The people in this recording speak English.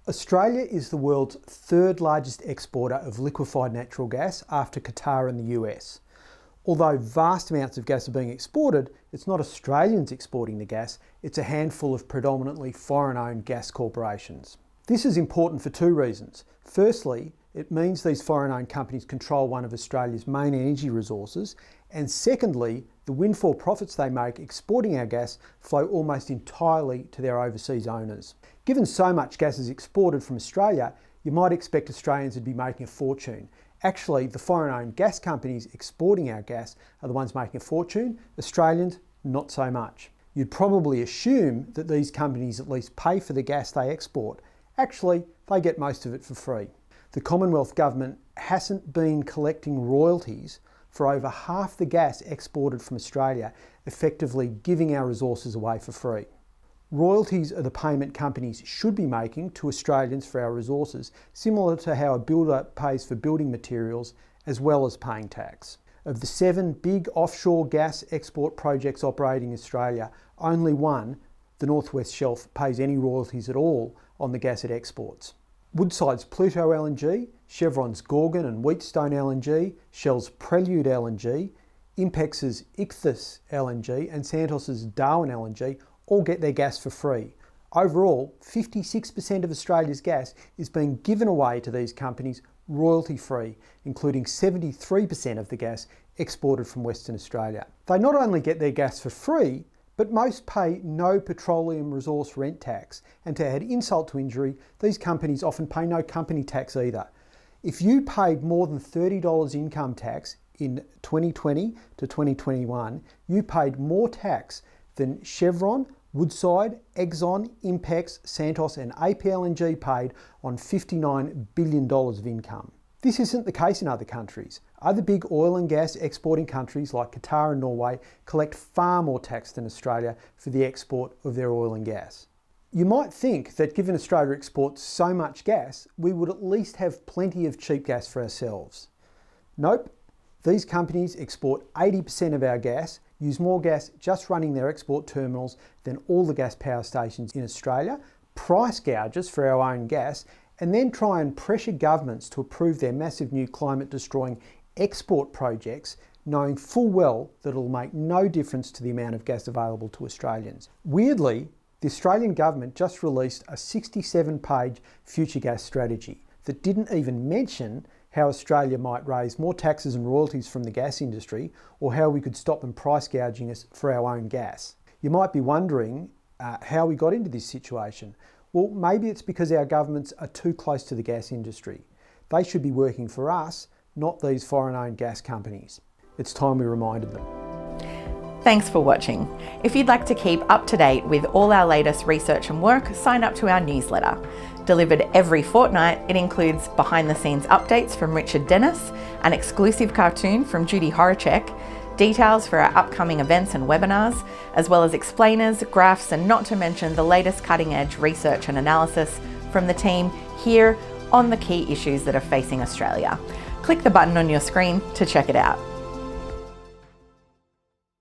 Australia is the world's third largest exporter of liquefied natural gas after Qatar and the US. Although vast amounts of gas are being exported, it's not Australians exporting the gas, it's a handful of predominantly foreign-owned gas corporations. This is important for two reasons. Firstly, it means these foreign-owned companies control one of Australia's main energy resources, and secondly, the windfall profits they make exporting our gas flow almost entirely to their overseas owners. Given so much gas is exported from Australia, you might expect Australians would be making a fortune. Actually, the foreign-owned gas companies exporting our gas are the ones making a fortune, Australians not so much. You'd probably assume that these companies at least pay for the gas they export. Actually, they get most of it for free. The Commonwealth Government hasn't been collecting royalties for over half the gas exported from Australia, effectively giving our resources away for free. Royalties are the payment companies should be making to Australians for our resources, similar to how a builder pays for building materials as well as paying tax. Of the 7 big offshore gas export projects operating in Australia, only one, the North West Shelf, pays any royalties at all on the gas it exports. Woodside's Pluto LNG, Chevron's Gorgon and Wheatstone LNG, Shell's Prelude LNG, Impex's Ichthys LNG and Santos's Darwin LNG all get their gas for free. Overall, 56% of Australia's gas is being given away to these companies royalty-free, including 73% of the gas exported from Western Australia. They not only get their gas for free, but most pay no petroleum resource rent tax. And to add insult to injury, these companies often pay no company tax either. If you paid more than $30 income tax in 2020 to 2021, you paid more tax than Chevron, Woodside, Exxon, Impex, Santos and APLNG paid on $59 billion of income. This isn't the case in other countries. Other big oil and gas exporting countries like Qatar and Norway collect far more tax than Australia for the export of their oil and gas. You might think that given Australia exports so much gas, we would at least have plenty of cheap gas for ourselves. Nope. These companies export 80% of our gas, use more gas just running their export terminals than all the gas power stations in Australia, price gouges for our own gas, and then try and pressure governments to approve their massive new climate-destroying export projects, knowing full well that it'll make no difference to the amount of gas available to Australians. Weirdly, the Australian government just released a 67-page future gas strategy that didn't even mention how Australia might raise more taxes and royalties from the gas industry, or how we could stop them price gouging us for our own gas. You might be wondering how we got into this situation. Well, maybe it's because our governments are too close to the gas industry. They should be working for us, not these foreign-owned gas companies. It's time we reminded them. Thanks for watching. If you'd like to keep up to date with all our latest research and work, sign up to our newsletter. Delivered every fortnight, it includes behind-the-scenes updates from Richard Dennis, an exclusive cartoon from Judy Horacek, details for our upcoming events and webinars, as well as explainers, graphs, and not to mention the latest cutting-edge research and analysis from the team here on the key issues that are facing Australia. Click the button on your screen to check it out.